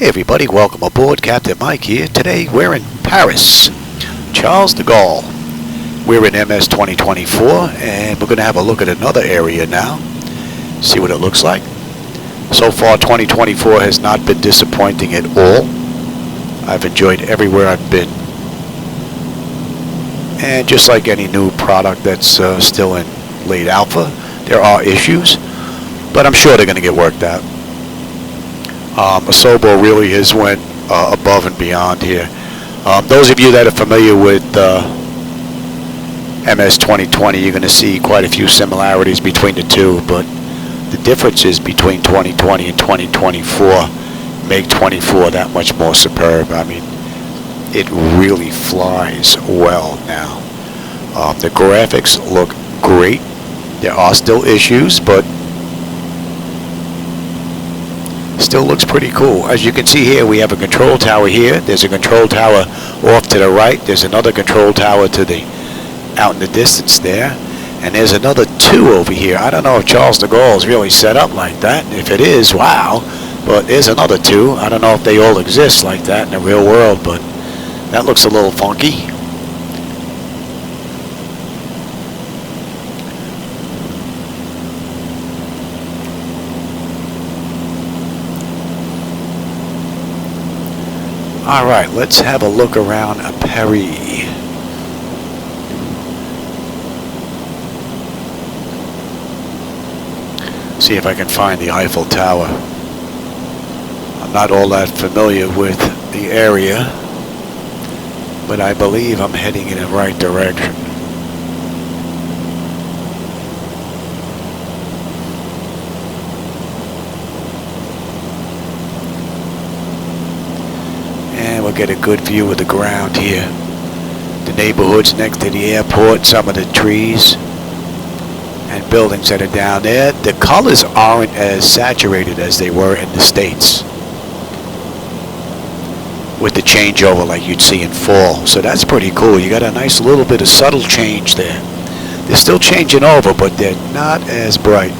Hey everybody, welcome aboard. Captain Mike here. Today we're in Paris, Charles de Gaulle. We're in MS2024 and we're going to have a look at another area now, see what it looks like. So far 2024 has not been disappointing at all. I've enjoyed everywhere I've been. And just like any new product that's still in late alpha, there are issues, but I'm sure they're going to get worked out. Asobo really has went above and beyond here. Those of you that are familiar with MS2020, you're going to see quite a few similarities between the two, but the differences between 2020 and 2024 make 24 that much more superb. I mean, it really flies well now. The graphics look great. There are still issues, but still looks pretty cool. As you can see here, we have a control tower here. There's a control tower off to the right. There's another control tower to the out in the distance there, and there's another two over here. I don't know if Charles de Gaulle is really set up like that. If it is, wow. But there's another two. I don't know if they all exist like that in the real world, but that looks a little funky. All right, let's have a look around Paris. See if I can find the Eiffel Tower. I'm not all that familiar with the area, but I believe I'm heading in the right direction. We'll get a good view of the ground here. The neighborhoods next to the airport, some of the trees and buildings that are down there. The colors aren't as saturated as they were in the States with the changeover like you'd see in fall. So that's pretty cool. You got a nice little bit of subtle change there. They're still changing over, but they're not as bright.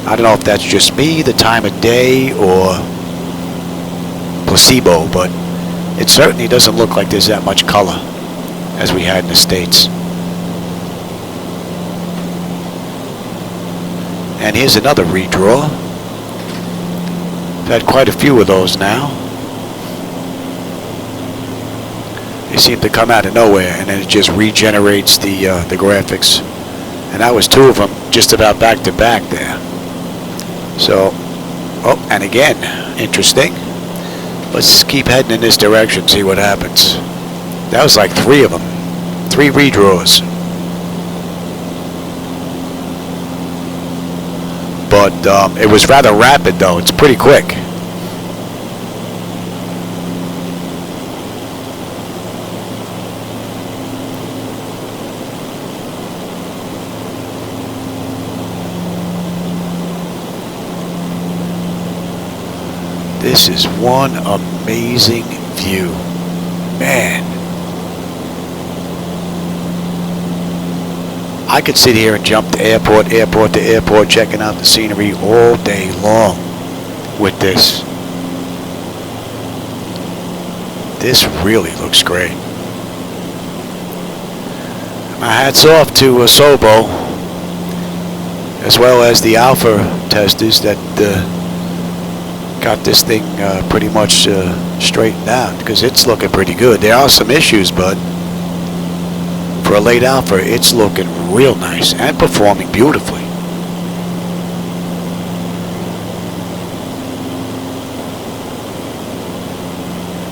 I don't know if that's just me, the time of day, or placebo, but it certainly doesn't look like there's that much color as we had in the States. And here's another redraw. I've had quite a few of those now. They seem to come out of nowhere and then it just regenerates the graphics. And that was two of them just about back to back there. So, oh, and again, interesting. Let's keep heading in this direction, see what happens. That was like three of them. Three redraws. But it was rather rapid though. It's pretty quick. This is one amazing view. Man. I could sit here and jump to airport to airport, checking out the scenery all day long with this. This really looks great. My hat's off to Asobo, as well as the alpha testers that got this thing pretty much straightened out, because it's looking pretty good. There are some issues, but for a late alpha, it's looking real nice and performing beautifully.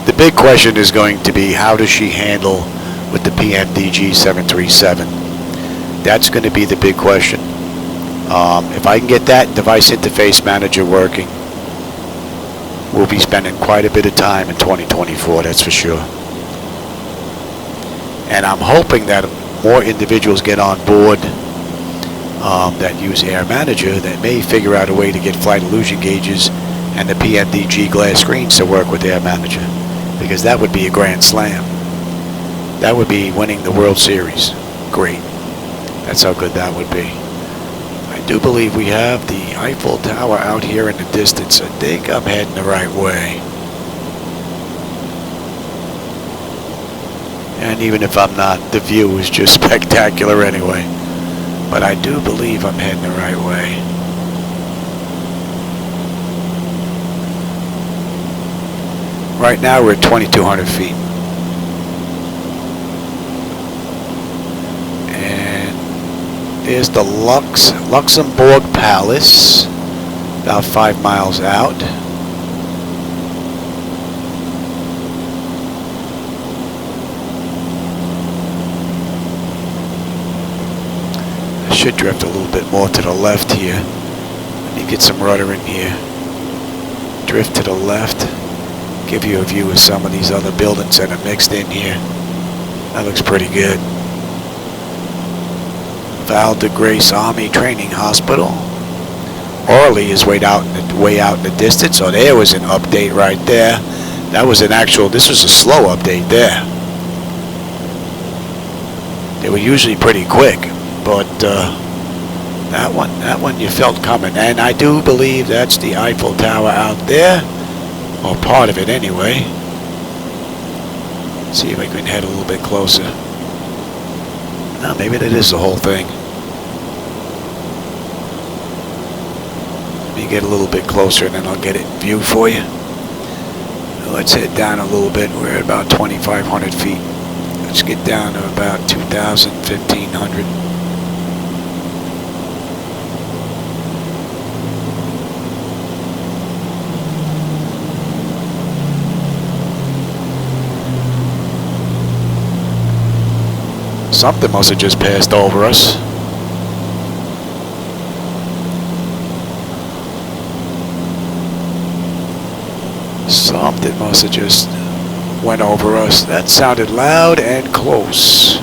The big question is going to be, how does she handle with the PMDG 737? That's going to be the big question. If I can get that device interface manager working, we'll be spending quite a bit of time in 2024, that's for sure. And I'm hoping that more individuals get on board that use Air Manager that may figure out a way to get flight illusion gauges and the PMDG glass screens to work with Air Manager, because that would be a grand slam. That would be winning the World Series. Great. That's how good that would be. I do believe we have the Eiffel Tower out here in the distance. I think I'm heading the right way. And even if I'm not, the view is just spectacular anyway. But I do believe I'm heading the right way. Right now we're at 2,200 feet. And there's the Luxembourg Palace, about 5 miles out. I should drift a little bit more to the left here. Let me get some rudder in here. Drift to the left. Give you a view of some of these other buildings that are mixed in here. That looks pretty good. Val de Grace Army Training Hospital. Orly is way out in the distance. So there was an update right there. That was an actual. This was a slow update there. They were usually pretty quick, but that one you felt coming. And I do believe that's the Eiffel Tower out there. Or part of it anyway. See if I can head a little bit closer. Maybe that is the whole thing. Let me get a little bit closer and then I'll get it in view for you. Let's head down a little bit. We're at about 2,500 feet. Let's get down to about 2,000, 1,500. Something must have just passed over us. Something must have just went over us. That sounded loud and close.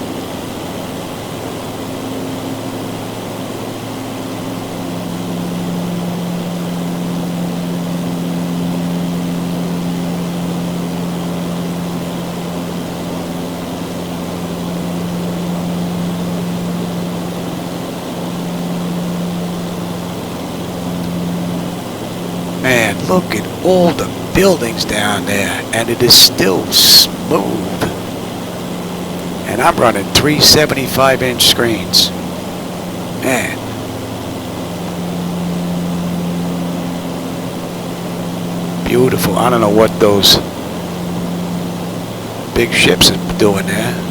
Man, look at all the buildings down there, and it is still smooth. And I'm running 375-inch screens. Man. Beautiful. I don't know what those big ships are doing there.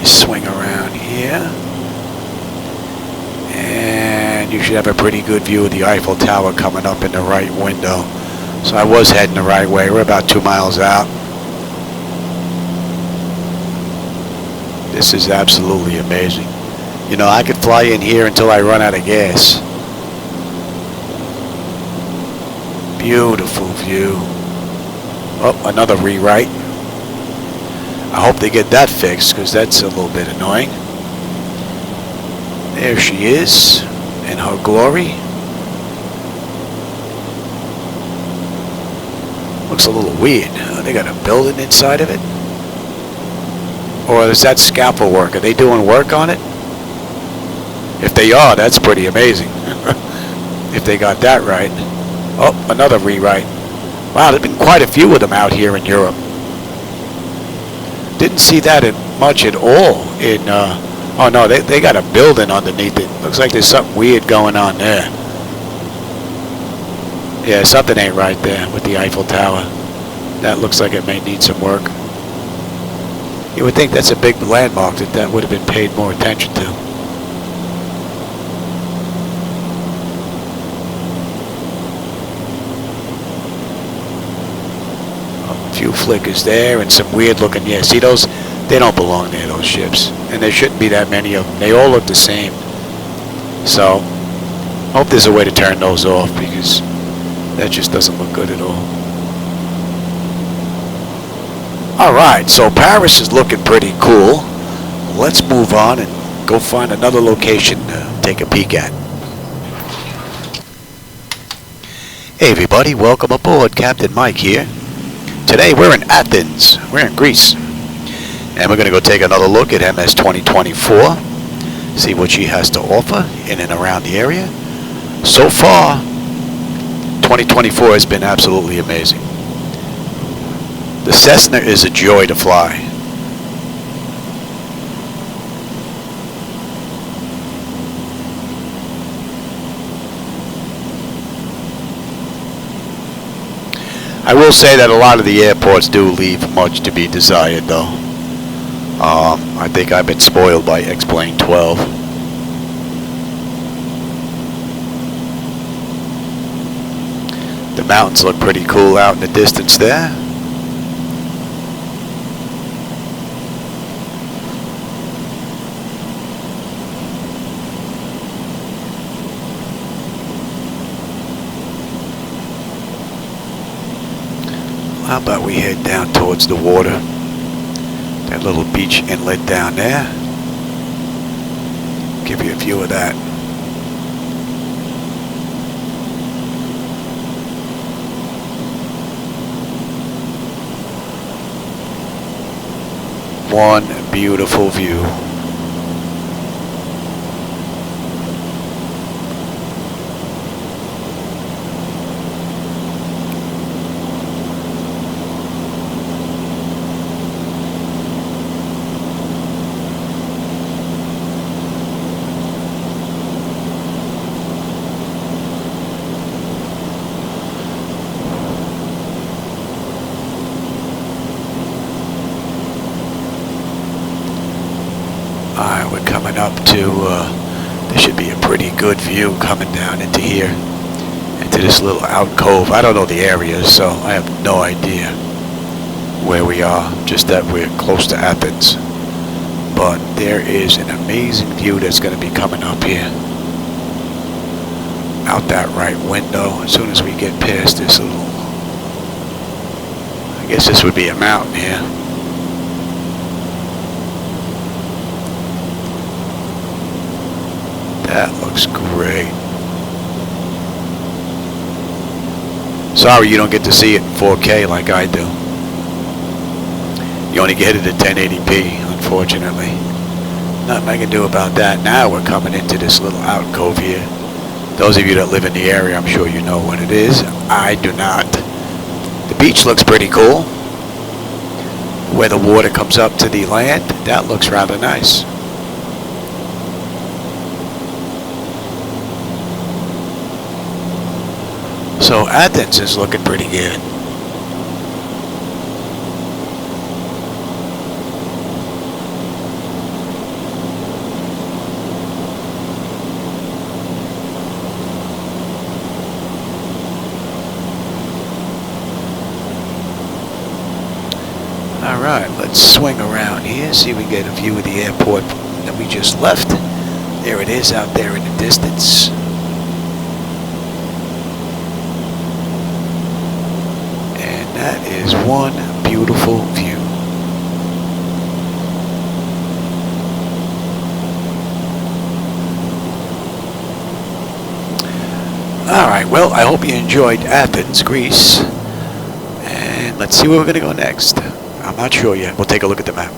Swing around here, and you should have a pretty good view of the Eiffel Tower coming up in the right window. So I was heading the right way. We're about 2 miles out. This is absolutely amazing. You know, I could fly in here until I run out of gas. Beautiful view. Oh, another rewrite. I hope they get that fixed, because that's a little bit annoying. There she is in her glory. Looks a little weird. They got a building inside of it? Or is that scaffold work? Are they doing work on it? If they are, that's pretty amazing. If they got that right. Oh, another rewrite. Wow, there's been quite a few of them out here in Europe. Didn't see that much at all in, oh no, they got a building underneath it. Looks like there's something weird going on there. Yeah, something ain't right there with the Eiffel Tower. That looks like it may need some work. You would think that's a big landmark that would have been paid more attention to. Few flickers there and some weird looking, yeah, see those, they don't belong there, those ships, and there shouldn't be that many of them. They all look the same. So hope there's a way to turn those off, because that just doesn't look good at all. Alright, so Paris is looking pretty cool. Let's move on and go find another location to take a peek at. Hey everybody, welcome aboard. Captain Mike here. Today we're in Athens, we're in Greece, and we're going to go take another look at MS2024, see what she has to offer in and around the area. So far, 2024 has been absolutely amazing. The Cessna is a joy to fly. I will say that a lot of the airports do leave much to be desired, though. I think I've been spoiled by X-Plane 12. The mountains look pretty cool out in the distance there. How about we head down towards the water? That little beach inlet down there. Give you a view of that. One beautiful view. Alright, we're coming up to, there should be a pretty good view coming down into here, into this little alcove. I don't know the area, so I have no idea where we are, just that we're close to Athens. But there is an amazing view that's going to be coming up here. Out that right window, as soon as we get past this little, I guess this would be a mountain here. That looks great. Sorry you don't get to see it in 4K like I do. You only get it at 1080p, unfortunately. Nothing I can do about that. Now we're coming into this little alcove here. Those of you that live in the area, I'm sure you know what it is. I do not. The beach looks pretty cool. Where the water comes up to the land, that looks rather nice. So Athens is looking pretty good. Alright, let's swing around here, see if we can get a view of the airport that we just left. There it is out there in the distance. That is one beautiful view. Alright, well, I hope you enjoyed Athens, Greece. And let's see where we're going to go next. I'm not sure yet. We'll take a look at the map.